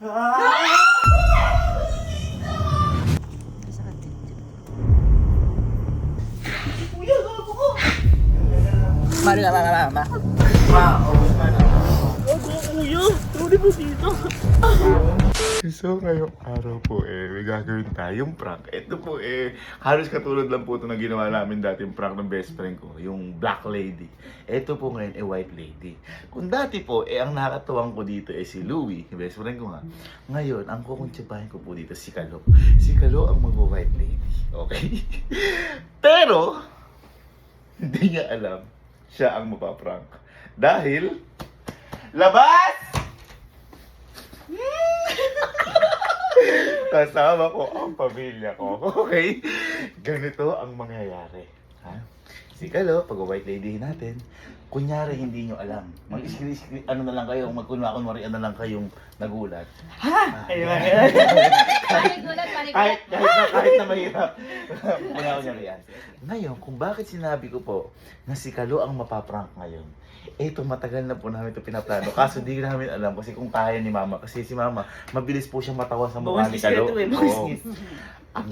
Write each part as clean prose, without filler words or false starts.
Ma. So ngayong araw po may gagawin tayong prank. Ito po halos katulad lang po ito na ginawa namin dating prank ng best friend ko, yung black lady. Ito po ngayon white lady. Kung dati po ang nakakatuwang ko dito si Louie, yung best friend ko nga. Ngayon, ang kukuntsabahin ko po dito si Kalo. Si Kalo ang mag-white lady. Okay? Pero, hindi niya alam siya ang mapaprank. Dahil, labas! Kasama ko ang pamilya ko. Okay? Ganito ang mangyayari. Ha? Si Kalo, pag white lady natin, kunyari hindi nyo alam. Mag-screen, ano na lang kayo, kunwari ano lang kayong nagulat. Ha? Kahit na mahirap. Kunyari yan. Ngayon, kung bakit sinabi ko po na si Kalo ang mapaprank ngayon, matagal na po namin ito pinaplano. Kaso di namin alam kasi kung kaya ni Mama. Kasi si Mama, mabilis po siya matawa sa mukha ni Kalo. Ang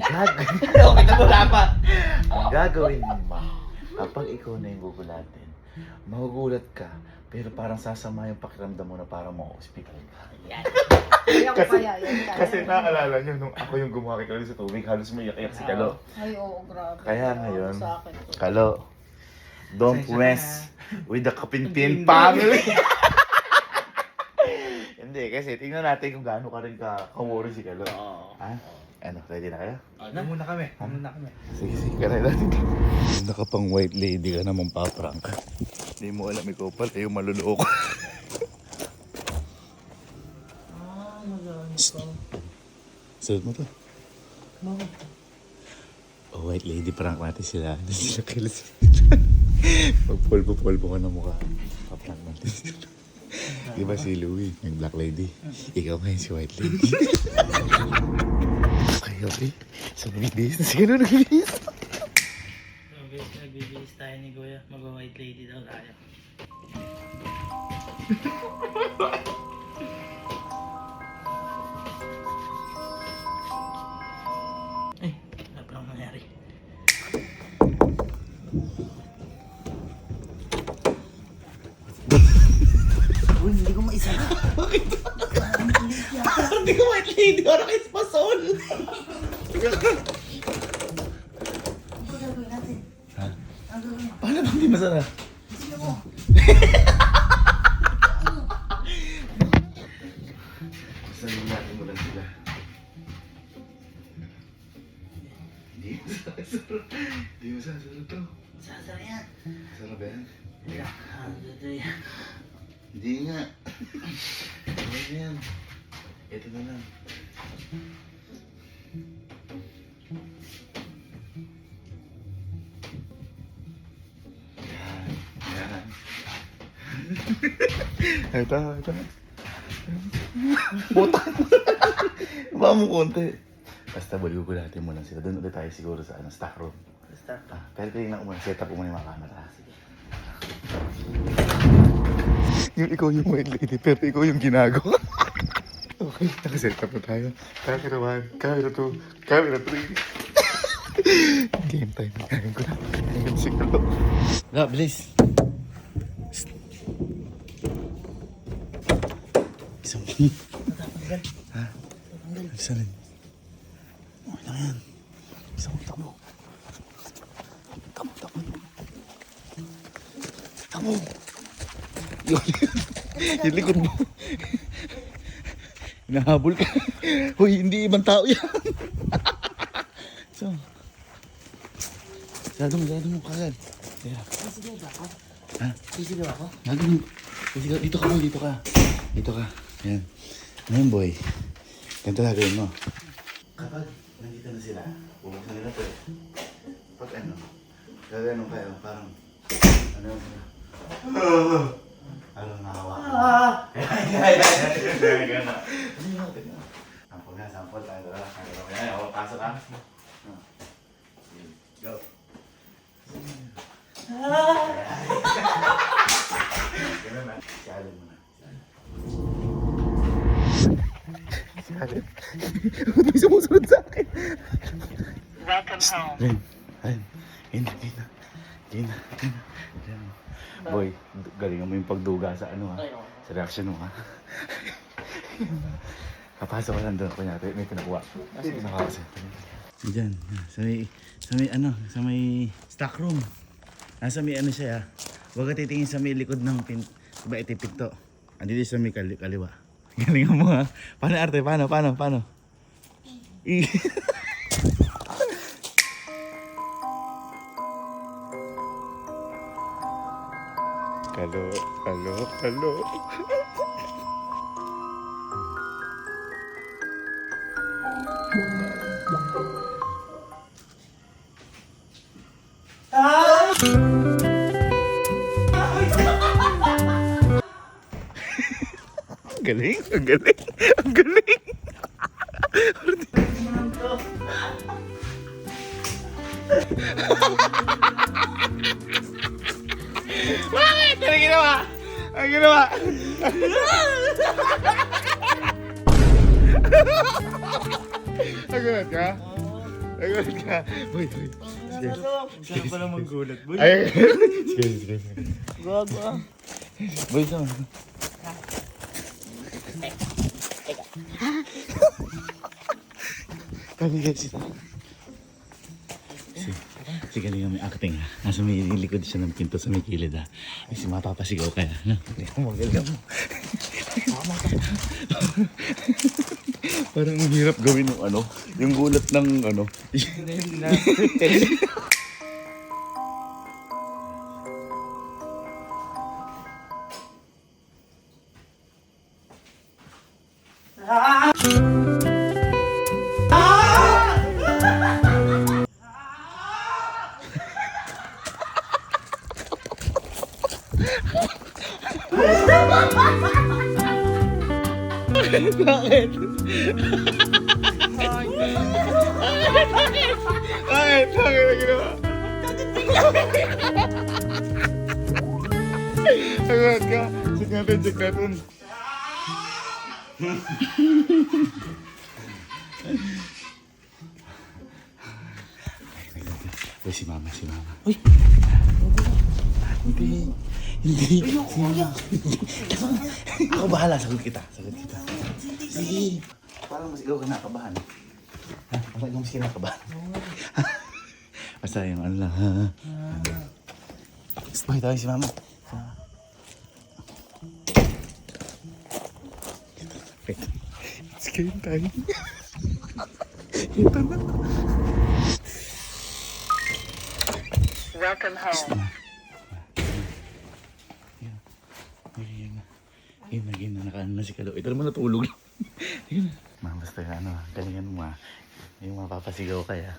gagawin mo, kapag ikaw na yung gugulatin, magugulat ka, pero parang sasama yung pakiramdam mo na parang ma-hospital ka. Kasi naalala nyo, nung ako yung gumawa kay Kalo sa tubig, halos may iyak si Kalo. Ay, oo, grabe. Kaya ngayon, Sa akin to. Kalo, don't mess with the Kapinpin family. Hindi, kasi tingnan natin kung gaano ka rin ka-worry si Kalo. Ha? Ano, ready na kayo? Muna kami. Sige, kanay natin. Nakapang white lady ka naman paprank. Hindi mo alam ikaw pala yung maluloko. Suot mo to. Oh, white lady prank natin sila. Hindi sila kilos. Pagpolvo-polvo ka na mukha. Paprank natin sila. Di ba si Louie, yung black lady? Ikaw ngayon si white lady. Okay. So, nagbibihis na siguro nagbibihis. So guys, nagbibihis tayo ni Kuya. Mag-white lady daw tayo. Ay, wala pa lang nangyari. Uy, hindi ko maisa. Bakit? Hindi ko white lady. Parang ispason. Ha? Paano bang di masarap? Sabihin natin mo lang sila. Hindi mo sasarap. Hindi mo sasarap to. Sasara yan. Sarap ba yan? Yan. Hindi nga. Ano yan? Ito na lang. Yan. Ito. Butang. Baka mo konti. Basta bulgulatin mo lang sila. Doon ulit tayo siguro sa stock room. Start. Pero tingnan ko muna. Set up ko muna yung mga camera. Yung ikaw yung white lady, pero ikaw yung ginagawa. Okay, nakaset up na tayo. Camera 1, camera 2, camera 3. Game time. Kain ko na. Kain si Kalo. Ga, bilis. Isang Tatanggal. Ha? Saan rin? Okay lang yan. Isang takbo. Takbo. Yun. Yung likod mo. Hinahabol ka. Hoy, hindi ibang tao yan. So. Gado mo kagad. Yeah. Sisigaw ba ako? Ha? Sisigaw ako? Gado mo. Dito ka boy, dito ka. Dito ka. Yan. Ngayon boy. Ganito gagawin mo. Kapag nandito na sila, bubuksan nila to eh. Pag gagawin kayo, parang, parang nakawa. Sample nga, sample tayo. Kaya, pasok ka. Go. Ganun na. Siyalo mo na. galit. Ba't may sumusunod sa akin? Welcome home. Ayun, ayun. Ayun na. Boy, galingan mo yung pagduga sa ano ha. Sa reaction mo ha. Kapasok ko lang doon. Kunyari, may pinakuha. Nakakasin. Diyan. Sa may stock room. Nasa may ano siya ha. Huwag ka titingin sa may likod ng diba itipito. Andito sa may kaliwa. Galingan mo ha. Paano arte? Paano? Kalo. Ang galing. Bakit? Ang ginawa. Nagulat ka? Boy. Sarap pa naman gulat, boy. Ay. Sige. Gago. Boy, saan? Kali sila. Si galingan may acting ha. Nasa may likod siya ng pinto sa may kilid ha. Ay, si mapapasigaw kaya. No? Magaling mo. Parang ang hirap gawin ng ano. Yung gulat ng ano. Bakit? Bakit na ginawa? Agad ka. Check natin. Uy, si mama. Uy! Hindi. Si mama. Ako bahala, sagot kita. Sige. Parang mas ikaw kinakabahan. Ha? Parang ikaw mas kinakabahan. Basta yung ano lang. Uy, tawag si mama. It's game time. Ito na. Welcome home. Yun na, nakaano na si Kalo. Ito naman natulog. Yun na. Basta galingan mo ha. Yung mapapasigaw kaya.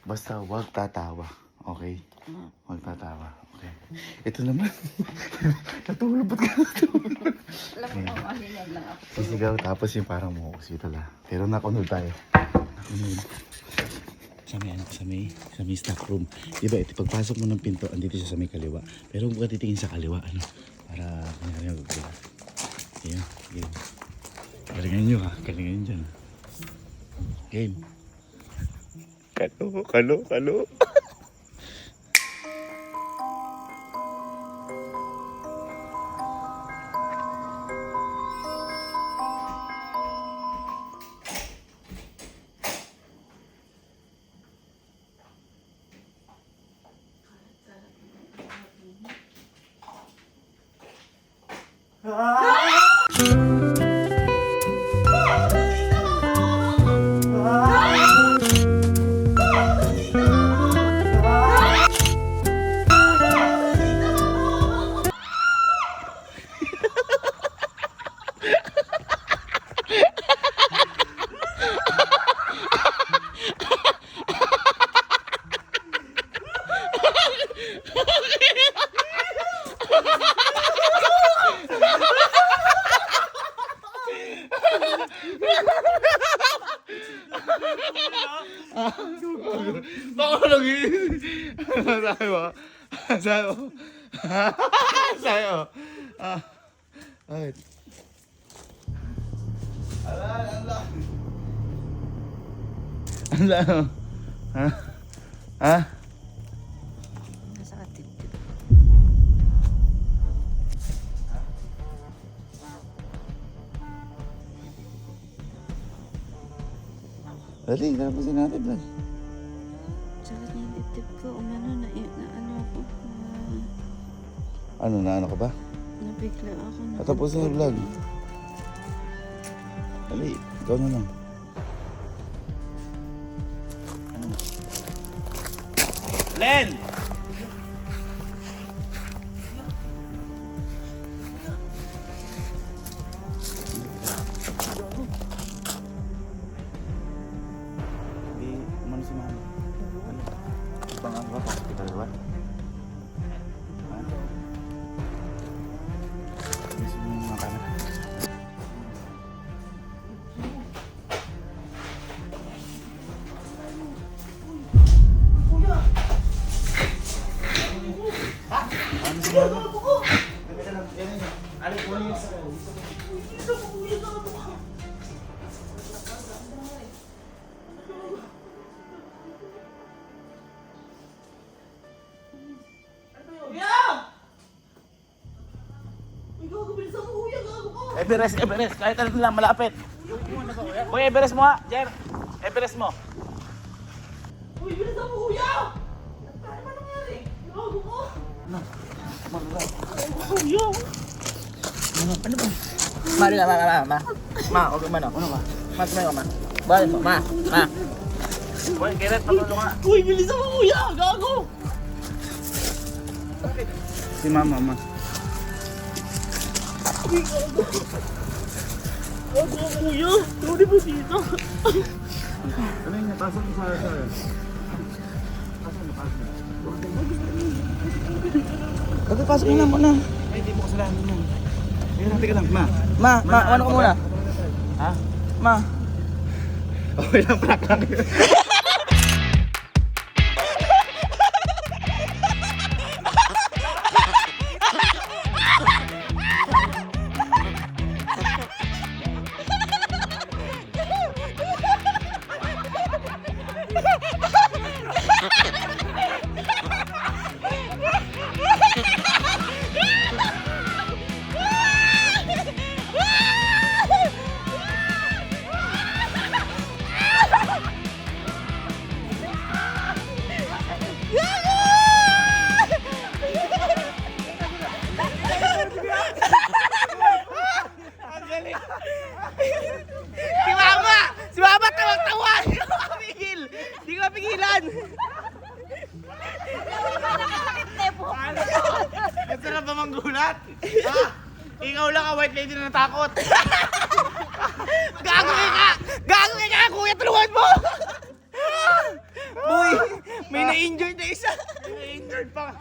Basta huwag tatawa. Okay? Huwag tatawa. Okay. Ito naman. Natulog. Ba't ka natulog? Alam mo kung alilag lang ako. Sisigaw tapos yung parang mo hospital ha. Pero nakunod tayo. Sa may stock room. Diba, ito, pagpasok mo ng pinto, andito siya sa may kaliwa. Pero huwag ka titingin sa kaliwa, ano? Para, Game. Galingan nyo ha. Galingan nyo dyan. Game. Kalo. Baka lagi. Sayo. Bakit? Ala, ha? Ha? Nasa katip-tip. Dali, tapusin natin vlog. Sakit na yung dibdib ko. Umano na ano ako. Ano na, ano ka ba? Nabigla ako. Tapusin yung vlog. Dali, ikaw na lang. Len! Hindi, umano si mama. Ano? Bang ano ba? Pasok kita dalawa? Ha? Gusto mo yung mga camera? Ano si mama? Ano po yung isa? Everest, kahit ano lang, malapit. Uy, Everest mo ha, Jer. Everest mo. Uy, bilisan mo kuya! Ano nangyari? Gago ko! Ano ba? Mari na, ma. Ma, huwag mo na. Ano ba? Ma, tumayo ka, ma. Balik mo, ma. Uy, Gerrit, patulong ka. Uy, bilisan mo kuya! Gago! Si mama, ma. Gago kuya! Tuli mo dito. Ano yun? Pasok mo sa... Pagkapasok mo na muna. Ay, di mo kasalanan yan. Ayun, natin ka lang, ma. Ano ka muna? Ha? Ma. Okay lang, prank lang. Si Mama tawag-tawa! Hindi ko mapigil! Hindi ko mapigilan! Ang sarap ba manggulat? Ha? Ikaw lang ka, white lady na natakot! Gago ka! Gago ka, kuya! Tulungan mo! Boy! May na-injured na isa! May na-injured pa!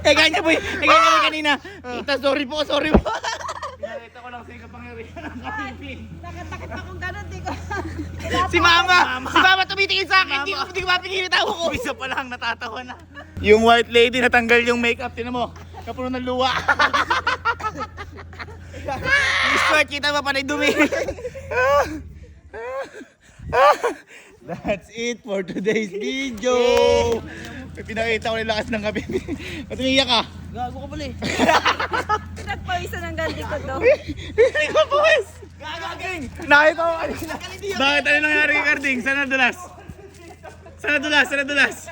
Ganyan boy! Ganyan boy kanina! Tita, sorry po! Pinakita ko lang sa kapangyarihan ng kapipin. Nakit akong gano'n, di ko. Si Mama! Si Mama tumitingin sa akin! Hindi ko mapigil tawa ko! Isa pa lang, natatawa na. Yung white lady natanggal yung makeup, tinan mo. Kapuno ng luwa. Yung skirt, kita ba panay dumi? That's it for today's video! Pinakita ko yung lakas ng kape. Ba't umiiyak ka? Gago ka pala eh. Pinagpawisan ng ganti ko to. Hindi ko pawis! Gagaging! Nakita ko kanina. Bakit ano nangyari kay Carding? Saan nadulas? Saan nadulas?